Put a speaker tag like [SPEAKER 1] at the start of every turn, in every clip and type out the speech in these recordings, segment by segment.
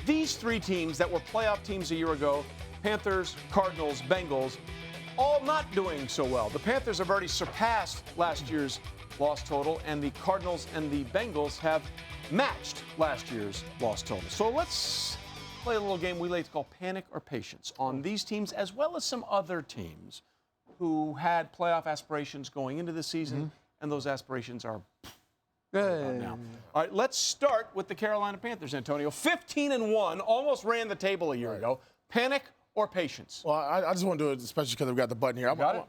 [SPEAKER 1] these three teams that were playoff teams a year ago, Panthers, Cardinals, Bengals, all not doing so well. The Panthers have already surpassed last year's loss total, and the Cardinals and the Bengals have matched last year's loss total. So let's play a little game we like to call Panic or Patience on these teams, as well as some other teams who had playoff aspirations going into the season, and those aspirations are gone now. All right, let's start with the Carolina Panthers, Antonio. 15-1, almost ran the table a year ago. Panic or patience?
[SPEAKER 2] Well, I just want to do it, especially because I've got the button here. I'm going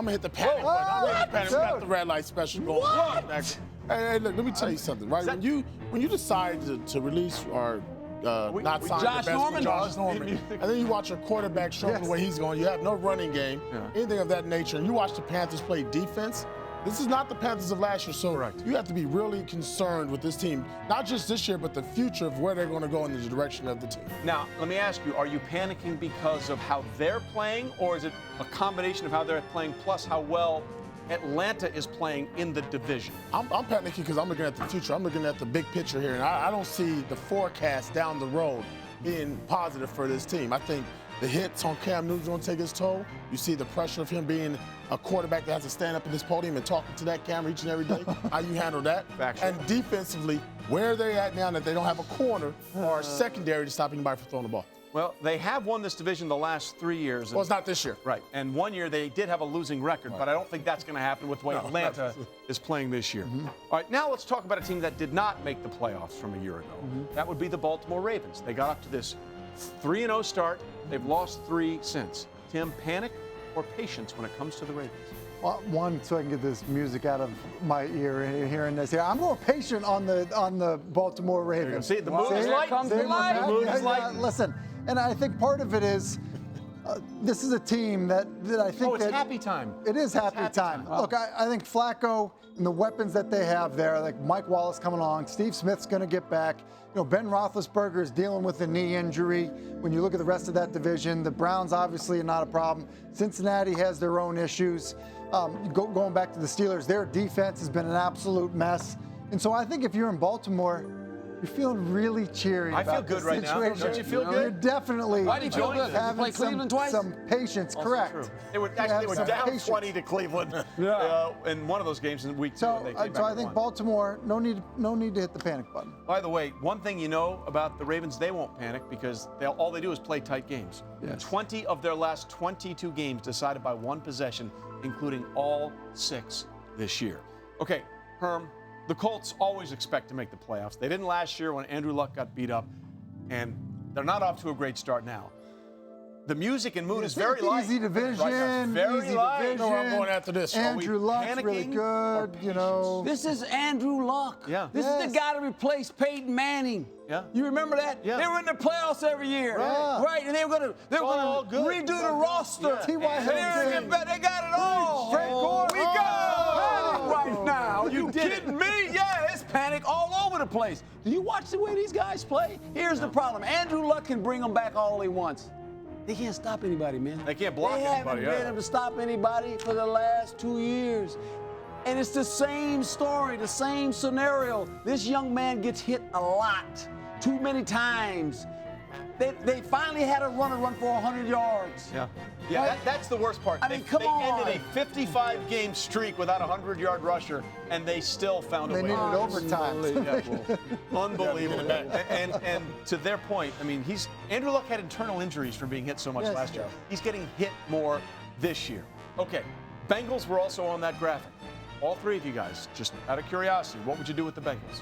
[SPEAKER 2] to hit the panic button. I'm going to hit the panic. We got the red light special going on. Hey, look, let me tell you something, right? When you decide to release or not sign
[SPEAKER 3] Josh
[SPEAKER 2] the best
[SPEAKER 3] Norman?
[SPEAKER 2] Josh Norman, and then you watch your quarterback showing the way he's going, you have no running game, anything of that nature, and you watch the Panthers play defense. This is not the Panthers of last year, so you have to be really concerned with this team, not just this year, but the future of where they're going to go in the direction of the team.
[SPEAKER 1] Now, let me ask you, are you panicking because of how they're playing, or is it a combination of how they're playing plus how well Atlanta is playing in the division?
[SPEAKER 2] I'm panicking because I'm looking at the future. I'm looking at the big picture here, and I don't see the forecast down the road being positive for this team. I think the hits on Cam Newton's going to take its toll. You see the pressure of him being a quarterback that has to stand up in this podium and talking to that camera each and every day. How you handle that.
[SPEAKER 1] Factual.
[SPEAKER 2] And defensively, where are they at now that they don't have a corner or a secondary to stop anybody from throwing the ball?
[SPEAKER 1] Well, they have won this division the last 3 years.
[SPEAKER 2] Well, it's not this year.
[SPEAKER 1] Right. And 1 year they did have a losing record, but I don't think that's going to happen with the way Atlanta is playing this year. All right, now let's talk about a team that did not make the playoffs from a year ago. That would be the Baltimore Ravens. They got up to this 3-0 start. They've lost 3 since. Tim, panic or patience when it comes to the Ravens?
[SPEAKER 4] Well, one, so I can get this music out of my ear and hearing this here. I'm more patient on the Baltimore Ravens.
[SPEAKER 1] See, the mood is light.
[SPEAKER 4] The
[SPEAKER 1] mood is light.
[SPEAKER 4] Listen, and I think part of it is this is a team that I think
[SPEAKER 1] it's happy time.
[SPEAKER 4] It is happy time.
[SPEAKER 1] Wow.
[SPEAKER 4] Look, I think Flacco and the weapons that they have there, like Mike Wallace coming along, Steve Smith's going to get back. You know, Ben Roethlisberger is dealing with a knee injury. When you look at the rest of that division, the Browns obviously are not a problem. Cincinnati has their own issues. Going back to the Steelers, their defense has been an absolute mess. And so I think if you're in Baltimore, you're feeling really cheery
[SPEAKER 1] I
[SPEAKER 4] about
[SPEAKER 1] feel good
[SPEAKER 4] the
[SPEAKER 1] right now.
[SPEAKER 4] situation.
[SPEAKER 1] Don't you feel good?
[SPEAKER 4] You're definitely
[SPEAKER 3] Why do you feel good?
[SPEAKER 4] having
[SPEAKER 3] Play Cleveland twice?
[SPEAKER 4] some patience,
[SPEAKER 1] Also
[SPEAKER 4] correct.
[SPEAKER 1] true. They were down
[SPEAKER 4] patience.
[SPEAKER 1] 20 to Cleveland in one of those games in week 2.
[SPEAKER 4] So,
[SPEAKER 1] and they came
[SPEAKER 4] so
[SPEAKER 1] back
[SPEAKER 4] I think
[SPEAKER 1] and won.
[SPEAKER 4] Baltimore, no need to hit the panic button.
[SPEAKER 1] By the way, one thing you know about the Ravens, they won't panic because all they do is play tight games.
[SPEAKER 4] Yes.
[SPEAKER 1] 20 of their last 22 games decided by one possession, including all 6 this year. Okay, Herm, the Colts always expect to make the playoffs. They didn't last year when Andrew Luck got beat up, and they're not off to a great start now. The music and mood is very light.
[SPEAKER 4] Easy division.
[SPEAKER 1] Right now. Very
[SPEAKER 4] easy
[SPEAKER 1] light.
[SPEAKER 4] division.
[SPEAKER 2] No, I'm going after this.
[SPEAKER 4] Andrew Luck's really
[SPEAKER 1] panicking or
[SPEAKER 4] good, you know.
[SPEAKER 3] This is Andrew Luck.
[SPEAKER 1] Yeah.
[SPEAKER 3] This is the guy to replace Peyton Manning.
[SPEAKER 1] Yeah.
[SPEAKER 3] You remember that?
[SPEAKER 1] Yeah.
[SPEAKER 3] They were in the playoffs every year.
[SPEAKER 4] Right.
[SPEAKER 3] Right. And they were going to
[SPEAKER 1] all good.
[SPEAKER 3] redo the roster.
[SPEAKER 1] Yeah.
[SPEAKER 4] T.Y.
[SPEAKER 3] And
[SPEAKER 4] Hilton.
[SPEAKER 3] they got it all.
[SPEAKER 4] Frank Gore.
[SPEAKER 3] We got
[SPEAKER 4] Oh.
[SPEAKER 3] panic right now. You
[SPEAKER 1] did
[SPEAKER 3] kidding me? Yeah, it's panic all over the place. Do you watch the way these guys play? Here's the problem. Andrew Luck can bring them back all he wants. They can't stop anybody, man.
[SPEAKER 1] They can't block
[SPEAKER 3] anybody.
[SPEAKER 1] anybody,
[SPEAKER 3] They haven't
[SPEAKER 1] yeah.
[SPEAKER 3] been able to stop anybody for the last 2 years. And it's the same story, the same scenario. This young man gets hit a lot, too many times. They finally had a runner run for 100 yards.
[SPEAKER 1] Yeah, yeah. That's the worst part.
[SPEAKER 3] I mean, come
[SPEAKER 1] they
[SPEAKER 3] on.
[SPEAKER 1] ended a 55-game streak without a 100-yard rusher, and they still found a
[SPEAKER 4] They
[SPEAKER 1] way.
[SPEAKER 4] needed overtime.
[SPEAKER 1] Unbelievable. And to their point, I mean, Andrew Luck had internal injuries from being hit so much
[SPEAKER 4] Yes.
[SPEAKER 1] last year. He's getting hit more this year. Okay, Bengals were also on that graphic. All 3 of you guys, just out of curiosity, what would you do with the Bengals?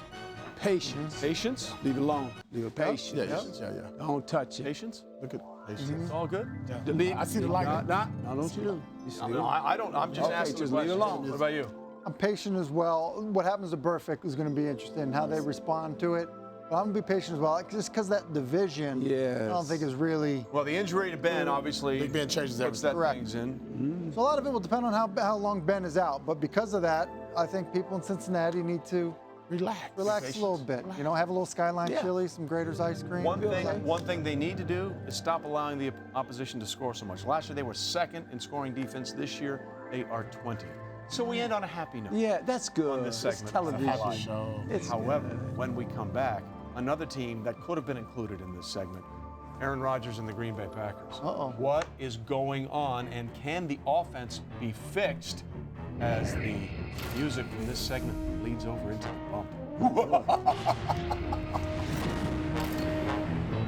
[SPEAKER 3] Patience.
[SPEAKER 1] Patience?
[SPEAKER 3] Leave it alone. Leave it patient.
[SPEAKER 2] Yeah.
[SPEAKER 3] Don't touch it.
[SPEAKER 1] Patience?
[SPEAKER 2] Look at patience.
[SPEAKER 1] It's all good?
[SPEAKER 2] I see the light.
[SPEAKER 3] No, don't you do.
[SPEAKER 1] No, I don't. I'm just
[SPEAKER 3] Okay,
[SPEAKER 1] asking
[SPEAKER 3] just
[SPEAKER 1] a
[SPEAKER 3] leave it
[SPEAKER 1] question.
[SPEAKER 3] alone.
[SPEAKER 1] What about you?
[SPEAKER 4] I'm patient as well. What happens to Burfict is going to be interesting, how they respond to it. But I'm going to be patient as well, just because that division, I don't think is really.
[SPEAKER 1] Well, the injury to Ben, obviously,
[SPEAKER 2] Big Ben changes
[SPEAKER 1] puts
[SPEAKER 2] everything.
[SPEAKER 1] that things in.
[SPEAKER 4] So a lot of it will depend on how long Ben is out. But because of that, I think people in Cincinnati need to relax a little bit. You know, have a little Skyline chili, some Grater's ice cream.
[SPEAKER 1] One thing they need to do is stop allowing the opposition to score so much. Last year they were 2nd in scoring defense. This year they are 20th. So we end on a happy note.
[SPEAKER 3] Yeah, that's good.
[SPEAKER 1] On this
[SPEAKER 3] It's
[SPEAKER 1] segment.
[SPEAKER 3] television.
[SPEAKER 1] However, when we come back, another team that could have been included in this segment. Aaron Rodgers and the Green Bay Packers.
[SPEAKER 4] Uh-oh.
[SPEAKER 1] What is going on, and can the offense be fixed as the music from this segment leads over into the bump?